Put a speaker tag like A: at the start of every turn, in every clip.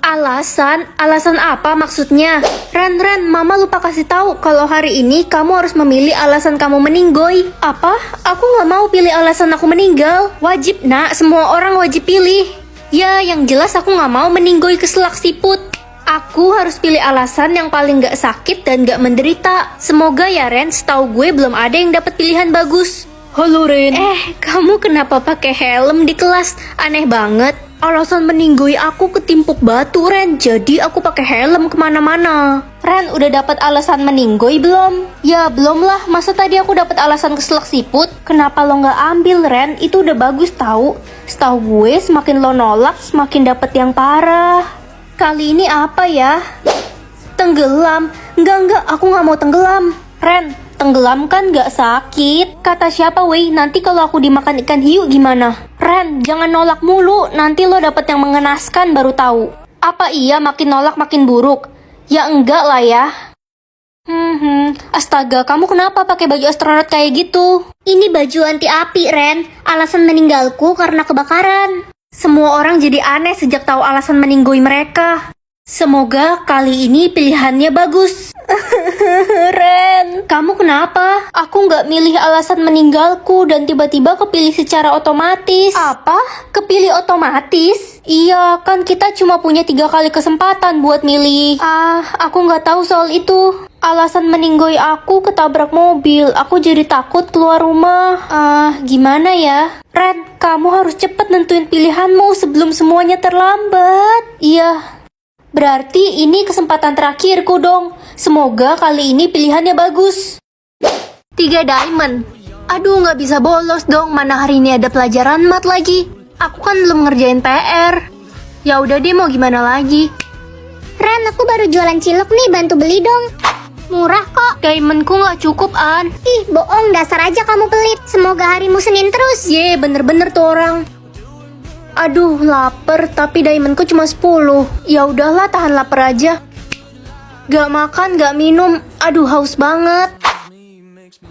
A: Alasan? Alasan apa maksudnya? Ren, mama lupa kasih tahu kalau hari ini kamu harus memilih alasan kamu meninggoy. Apa? Aku nggak mau pilih alasan aku meninggal. Wajib nak, semua orang wajib pilih. Ya, yang jelas aku nggak mau meninggoy keselak siput. Aku harus pilih alasan yang paling gak sakit dan gak menderita. Semoga ya Ren, setahu gue belum ada yang dapat pilihan bagus. Halo Ren. Kamu kenapa pakai helm di kelas? Aneh banget. Alasan meninggoy aku ketimpuk batu Ren, jadi aku pakai helm kemana-mana. Ren, udah dapat alasan meninggoy belum? Ya belum lah, masa tadi aku dapat alasan keselak siput? Kenapa lo nggak ambil Ren? Itu udah bagus tahu. Setahu gue semakin lo nolak semakin dapat yang parah. Kali ini apa ya? Tenggelam. Enggak, aku nggak mau tenggelam. Ren, tenggelam kan gak sakit. Kata siapa weh, nanti kalau aku dimakan ikan hiu gimana? Ren, jangan nolak mulu, nanti lo dapet yang mengenaskan baru tahu. Apa iya makin nolak makin buruk? Ya enggak lah ya. Astaga, kamu kenapa pakai baju astronot kayak gitu? Ini baju anti api Ren, alasan meninggalku karena kebakaran. Semua orang jadi aneh sejak tahu alasan meninggoy mereka. Semoga kali ini pilihannya bagus. Ren, kamu kenapa? Aku nggak milih alasan meninggalku dan tiba-tiba kepilih secara otomatis. Apa? Kepilih otomatis? Iya, kan kita cuma punya 3 kali kesempatan buat milih. Aku nggak tahu soal itu. Alasan meninggoy aku ketabrak mobil. Aku jadi takut keluar rumah. Gimana ya? Ren, kamu harus cepet nentuin pilihanmu sebelum semuanya terlambat. Iya. Berarti ini kesempatan terakhirku dong. Semoga kali ini pilihannya bagus. 3 diamond. Aduh, nggak bisa bolos dong. Mana hari ini ada pelajaran mat lagi. Aku kan belum ngerjain PR. Ya udah deh, mau gimana lagi.
B: Ren, aku baru jualan cilok nih, bantu beli dong. Murah kok.
A: Diamondku nggak cukup, An.
B: Ih, bohong, dasar aja kamu pelit. Semoga harimu Senin terus.
A: Ye, bener-bener tuh orang. Aduh, lapar, tapi diamondku cuma 10. Ya udahlah, tahan lapar aja. Gak makan, gak minum. Aduh, haus banget.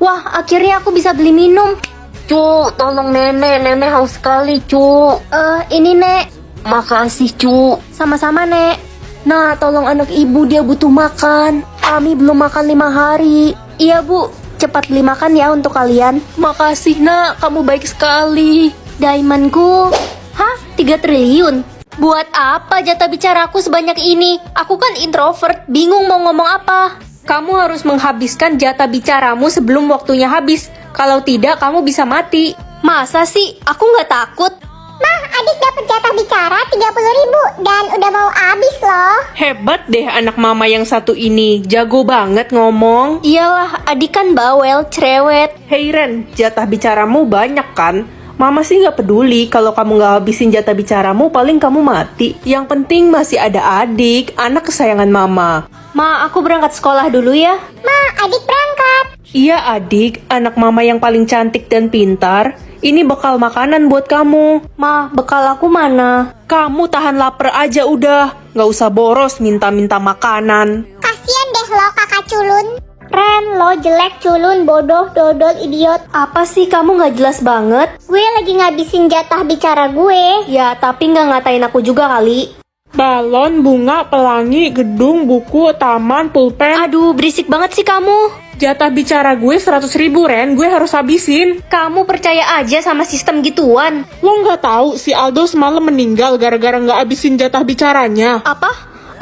A: Wah, akhirnya aku bisa beli minum. Cu, tolong nenek haus sekali, Cu. Ini, Nek. Makasih, Cu. Sama-sama, Nek. Nah, tolong anak ibu, dia butuh makan. Kami belum makan 5 hari. Iya, Bu. Cepat beli makan ya untuk kalian. Makasih, Nak. Kamu baik sekali. Diamondku. Hah? 3 triliun? Buat apa jatah bicaraku sebanyak ini? Aku kan introvert, bingung mau ngomong apa. Kamu harus menghabiskan jatah bicaramu sebelum waktunya habis. Kalau tidak, kamu bisa mati. Masa sih? Aku nggak takut.
B: Mah, adik dapat jatah bicara 30.000 dan udah mau habis loh.
C: Hebat deh anak mama yang satu ini, jago banget ngomong.
A: Iyalah, adik kan bawel, cerewet.
C: Hei Ren, jatah bicaramu banyak kan? Mama sih gak peduli kalau kamu gak habisin jatah bicaramu, paling kamu mati. Yang penting masih ada adik, anak kesayangan mama.
A: Ma, aku berangkat sekolah dulu ya.
B: Ma, adik berangkat.
C: Iya adik, anak mama yang paling cantik dan pintar. Ini bekal makanan buat kamu.
A: Ma, bekal aku mana?
C: Kamu tahan lapar aja udah, gak usah boros minta-minta makanan.
B: Kasian deh lo kakak culun. Ren, lo jelek, culun, bodoh, dodol, idiot.
A: Apa sih, kamu nggak jelas banget?
B: Gue lagi ngabisin jatah bicara gue.
A: Ya, tapi nggak ngatain aku juga kali.
C: Balon, bunga, pelangi, gedung, buku, taman, pulpen.
A: Aduh, berisik banget sih kamu.
C: Jatah bicara gue 100.000 Ren, gue harus habisin.
A: Kamu percaya aja sama sistem gituan.
C: Lo nggak tahu si Aldo semalam meninggal gara-gara nggak habisin jatah bicaranya.
A: Apa?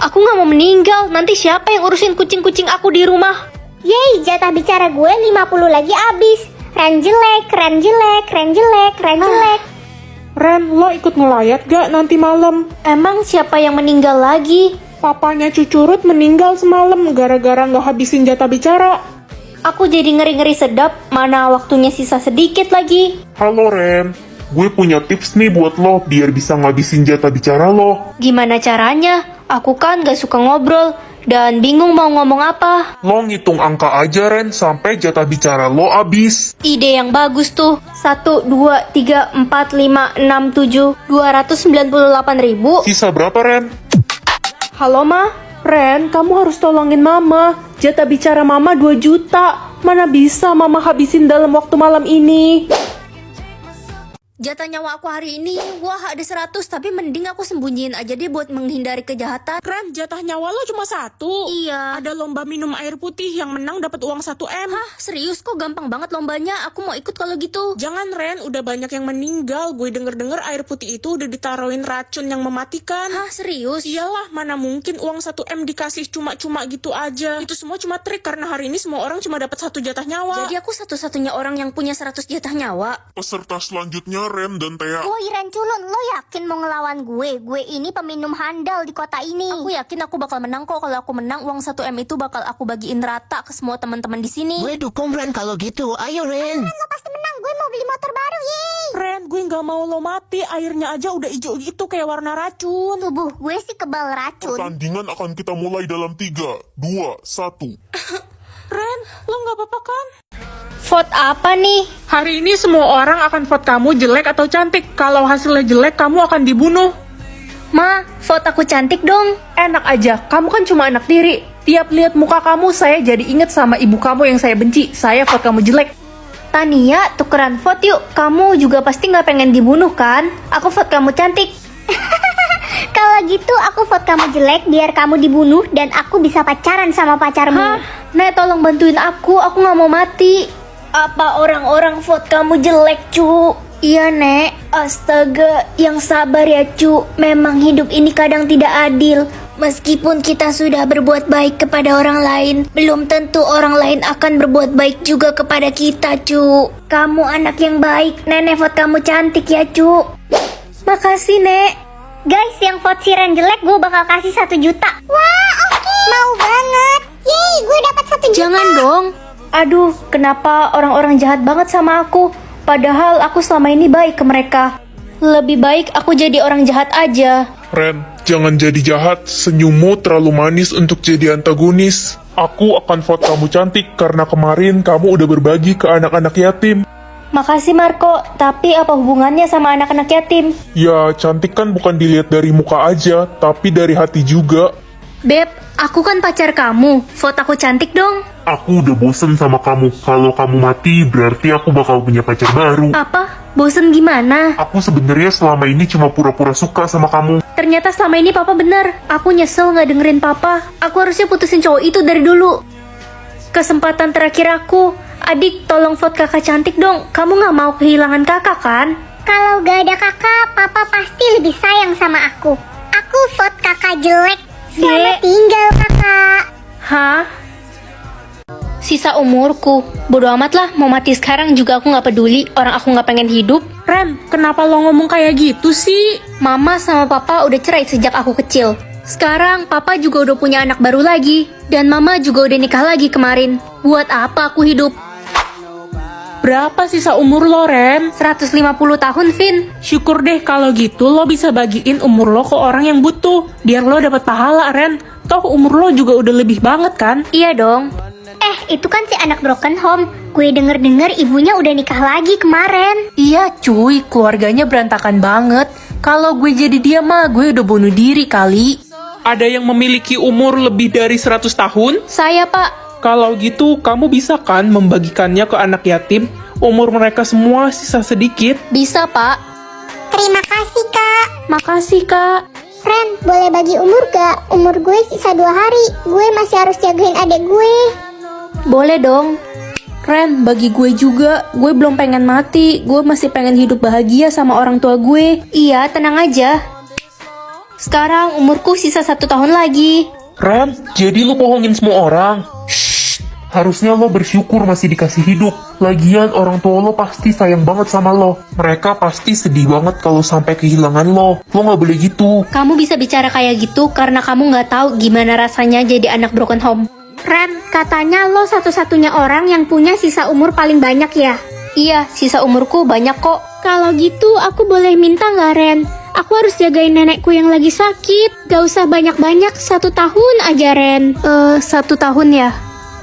A: Aku nggak mau meninggal. Nanti siapa yang urusin kucing-kucing aku di rumah?
B: Yeay, jatah bicara gue 50 lagi habis. Ren jelek, Ren jelek, Ren jelek, Ren jelek.
C: Ren, lo ikut ngelayat gak nanti malam?
A: Emang siapa yang meninggal lagi?
C: Papanya Cucurut meninggal semalam gara-gara nggak habisin jatah bicara.
A: Aku jadi ngeri-ngeri sedap. Mana waktunya sisa sedikit lagi.
D: Halo Ren, gue punya tips nih buat lo biar bisa ngabisin jatah bicara lo.
A: Gimana caranya? Aku kan gak suka ngobrol dan bingung mau ngomong apa.
D: Lo ngitung angka aja Ren sampai jatah bicara lo habis.
A: Ide yang bagus tuh. 1, 2, 3, 4, 5, 6, 7 298 ribu.
D: Sisa berapa Ren?
C: Halo Ma, Ren, kamu harus tolongin Mama. Jatah bicara Mama 2 juta. Mana bisa Mama habisin dalam waktu malam ini?
A: Jatah nyawa aku hari ini, wah ada 100, tapi mending aku sembunyiin aja deh buat menghindari kejahatan.
C: Ren, jatah nyawa lo cuma 1.
A: Iya.
C: Ada lomba minum air putih, yang menang dapat uang 1M.
A: Hah, serius kok gampang banget lombanya? Aku mau ikut kalau gitu.
C: Jangan Ren, udah banyak yang meninggal. Gue denger-denger air putih itu udah ditaruhin racun yang mematikan.
A: Hah, serius?
C: Iyalah, mana mungkin uang 1M dikasih cuma-cuma gitu aja. Itu semua cuma trik karena hari ini semua orang cuma dapat 1 jatah nyawa.
A: Jadi aku satu-satunya orang yang punya 100 jatah nyawa.
D: Peserta selanjutnya Ren dan Thea.
B: Woi Ranculun, lo yakin mau ngelawan gue? Gue ini peminum handal di kota ini.
A: Aku yakin aku bakal menang kok. Kalau aku menang, uang 1M itu bakal aku bagiin rata ke semua teman-teman di sini.
E: Gue dukung Ren kalau gitu. Ayo Ren.
B: Lo pasti menang, gue mau beli motor baru, yeay.
C: Ren, gue nggak mau lo mati. Airnya aja udah hijau gitu kayak warna racun.
B: Tubuh gue sih kebal racun.
D: Pertandingan akan kita mulai dalam 3, 2, 1.
C: Ren, lo nggak apa-apa kan?
A: Vote apa nih?
C: Hari ini semua orang akan vote kamu jelek atau cantik. Kalau hasilnya jelek, kamu akan dibunuh.
A: Ma, vote aku cantik dong.
C: Enak aja, kamu kan cuma anak tiri. Tiap lihat muka kamu, saya jadi inget sama ibu kamu yang saya benci. Saya vote kamu jelek.
A: Tania, tukeran vote yuk. Kamu juga pasti nggak pengen dibunuh kan? Aku vote kamu cantik.
B: Kalau gitu aku vote kamu jelek biar kamu dibunuh dan aku bisa pacaran sama pacarmu.
A: Hah? Nek, tolong bantuin aku nggak mau mati. Apa orang-orang vote kamu jelek, cu? Iya, Nek. Astaga, yang sabar ya, cu. Memang hidup ini kadang tidak adil. Meskipun kita sudah berbuat baik kepada orang lain, belum tentu orang lain akan berbuat baik juga kepada kita, cu. Kamu anak yang baik. Nenek vote kamu cantik ya, cu. Makasih, Nek.
B: Guys, yang vote si Ren jelek gue bakal kasih 1 juta. Wah, oke. Mau banget. Yeay, gue dapat 1 juta.
A: Jangan dong. Aduh, kenapa orang-orang jahat banget sama aku? Padahal aku selama ini baik ke mereka. Lebih baik aku jadi orang jahat aja.
D: Ren, jangan jadi jahat. Senyummu terlalu manis untuk jadi antagonis. Aku akan vote kamu cantik karena kemarin kamu udah berbagi ke anak-anak yatim.
A: Makasih Marco, tapi apa hubungannya sama anak-anak yatim?
D: Ya, cantik kan bukan dilihat dari muka aja, tapi dari hati juga.
A: Beb, aku kan pacar kamu. Vote aku cantik dong.
D: Aku udah bosen sama kamu. Kalau kamu mati, berarti aku bakal punya pacar baru.
A: Apa? Bosen gimana?
D: Aku sebenarnya selama ini cuma pura-pura suka sama kamu.
A: Ternyata selama ini papa bener. Aku nyesel gak dengerin papa. Aku harusnya putusin cowok itu dari dulu. Kesempatan terakhir aku. Adik, tolong vote kakak cantik dong. Kamu gak mau kehilangan kakak kan?
B: Kalau gak ada kakak, papa pasti lebih sayang sama aku. Aku vote kakak jelek. Selamat tinggal kakak.
A: Hah? Sisa umurku. Bodo amat lah, mau mati sekarang juga aku gak peduli. Orang aku gak pengen hidup.
C: Ren, kenapa lo ngomong kayak gitu sih?
A: Mama sama papa udah cerai sejak aku kecil. Sekarang papa juga udah punya anak baru lagi. Dan mama juga udah nikah lagi kemarin. Buat apa aku hidup?
C: Berapa sisa umur lo, Ren?
A: 150 tahun, Vin.
C: Syukur deh kalau gitu lo bisa bagiin umur lo ke orang yang butuh. Biar lo dapat pahala, Ren. Toh umur lo juga udah lebih banget kan?
A: Iya dong.
B: Itu kan si anak broken home. Gue denger-denger ibunya udah nikah lagi kemarin.
C: Iya cuy, keluarganya berantakan banget. Kalau gue jadi dia mah, gue udah bunuh diri kali. Ada yang memiliki umur lebih dari 100 tahun?
A: Saya, Pak.
C: Kalau gitu, kamu bisa kan membagikannya ke anak yatim? Umur mereka semua sisa sedikit.
A: Bisa, Pak.
B: Terima kasih kak.
A: Makasih, Kak.
B: Ren, boleh bagi umur gak? Umur gue sisa 2 hari. Gue masih harus jagain adik gue.
A: Boleh dong. Ren, bagi gue juga. Gue belum pengen mati. Gue masih pengen hidup bahagia sama orang tua gue. Iya, tenang aja. Sekarang umurku sisa 1 tahun lagi.
D: Ren, jadi lu bohongin semua orang. Harusnya lo bersyukur masih dikasih hidup. Lagian orang tua lo pasti sayang banget sama lo. Mereka pasti sedih banget kalau sampai kehilangan lo. Lo gak boleh gitu.
A: Kamu bisa bicara kayak gitu karena kamu nggak tahu gimana rasanya jadi anak broken home.
B: Ren, katanya lo satu-satunya orang yang punya sisa umur paling banyak ya?
A: Iya, sisa umurku banyak kok.
B: Kalau gitu aku boleh minta nggak Ren? Aku harus jagain nenekku yang lagi sakit. Gak usah banyak-banyak, 1 tahun aja Ren.
A: 1 tahun ya?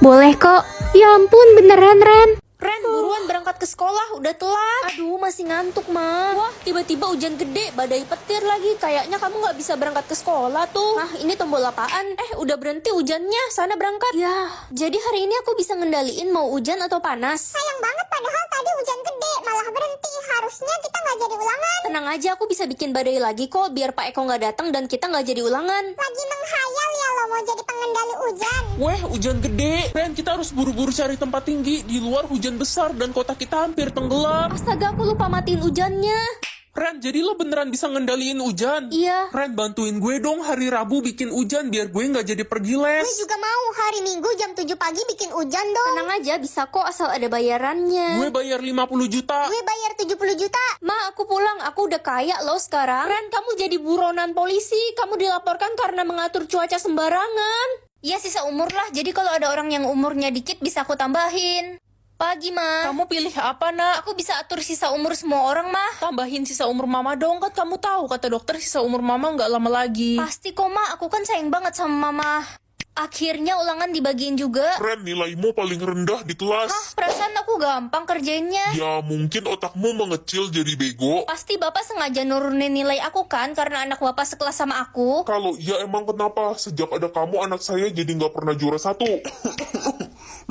A: Boleh kok.
B: Ya ampun, beneran Ren.
C: Ren, buruan
A: Ren, berangkat ke sekolah, udah telat. Aduh, masih ngantuk, Ma. Wah, tiba-tiba hujan gede, badai petir lagi. Kayaknya kamu nggak bisa berangkat ke sekolah tuh. Nah, ini tombol apaan? Udah berhenti hujannya, sana berangkat. Ya, jadi hari ini aku bisa ngendaliin mau hujan atau panas.
B: Sayang banget padahal tadi hujan gede, malah berhenti. Harusnya kita nggak jadi ulangan.
A: Tenang aja, aku bisa bikin badai lagi kok, biar Pak Eko nggak datang dan kita nggak jadi ulangan.
B: Lagi menghayal ya lo mau jadi pengendali hujan.
D: Weh, hujan gede. Ren, kita harus buru-buru cari tempat tinggi. Di luar hujan besar dan kota kita hampir tenggelam.
A: Astaga, aku lupa matiin hujannya.
D: Ren, jadi lo beneran bisa ngendaliin hujan?
A: Iya.
D: Ren, bantuin gue dong hari Rabu bikin hujan biar gue nggak jadi pergi les.
B: Gue juga mau hari Minggu jam 7 pagi bikin hujan dong.
A: Tenang aja, bisa kok asal ada bayarannya.
D: Gue bayar 50 juta.
B: Gue bayar 70 juta.
A: Ma, aku pulang. Aku udah kaya loh sekarang. Ren, kamu jadi buronan polisi. Kamu dilaporkan karena mengatur cuaca sembarangan. Ya, sisa umur lah. Jadi kalau ada orang yang umurnya dikit bisa aku tambahin. Pagi, Ma.
C: Kamu pilih apa, Nak?
A: Aku bisa atur sisa umur semua orang, Ma.
C: Tambahin sisa umur Mama dong, kan kamu tahu kata dokter sisa umur Mama nggak lama lagi.
A: Pasti kok, Ma. Aku kan sayang banget sama Mama. Akhirnya ulangan dibagiin juga.
D: Ren, nilaimu paling rendah di kelas.
A: Hah, perasaan aku gampang kerjainnya.
D: Ya, mungkin otakmu mengecil jadi bego.
A: Pasti Bapak sengaja nurunin nilai aku kan, karena anak Bapak sekelas sama aku.
D: Kalau iya emang kenapa? Sejak ada kamu anak saya jadi nggak pernah juara 1.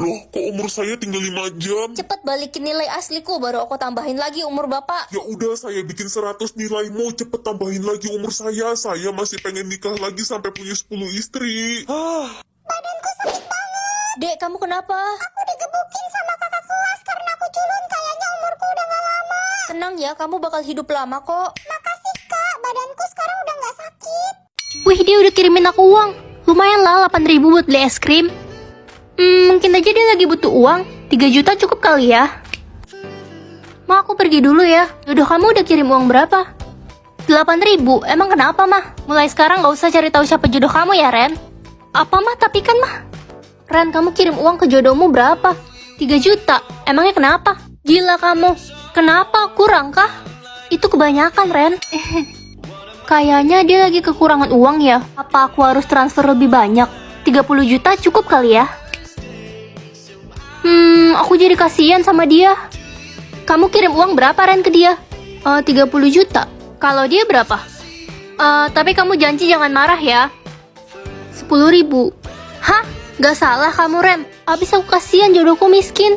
D: Loh, kok umur saya tinggal 5 jam?
A: Cepet balikin nilai asliku, baru aku tambahin lagi umur Bapak.
D: Ya udah, saya bikin 100 nilaimu, cepet tambahin lagi umur saya. Saya masih pengen nikah lagi sampai punya 10 istri.
B: Badanku sakit banget.
A: Dek, kamu kenapa?
B: Aku digebukin sama kakak kelas karena aku culun. Kayaknya umurku udah gak lama.
A: Tenang ya, kamu bakal hidup lama kok.
B: Makasih kak, badanku sekarang udah gak sakit.
A: Wih, dia udah kirimin aku uang. Lumayan lah, 8.000 buat beli es krim. Mungkin aja dia lagi butuh uang. 3 juta cukup kali ya. Ma, aku pergi dulu ya. Jodoh kamu udah kirim uang berapa? 8.000. Emang kenapa, Mah? Mulai sekarang gak usah cari tahu siapa jodoh kamu ya, Ren. Apa, Mah? Tapi kan, Mah. Ren, kamu kirim uang ke jodohmu berapa? 3 juta. Emangnya kenapa? Gila kamu. Kenapa? Kurang kah? Itu kebanyakan, Ren. Kayaknya dia lagi kekurangan uang ya. Apa aku harus transfer lebih banyak? 30 juta cukup kali ya? Aku jadi kasihan sama dia. Kamu kirim uang berapa, Ren, ke dia? 30 juta. Kalau dia berapa? Tapi kamu janji jangan marah ya. 10.000. Hah? Gak salah kamu, Ren. Abis aku kasihan jodohku miskin.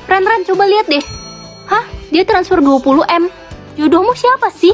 A: Ren, coba lihat deh. Hah? Dia transfer 20 M. Jodohmu siapa sih?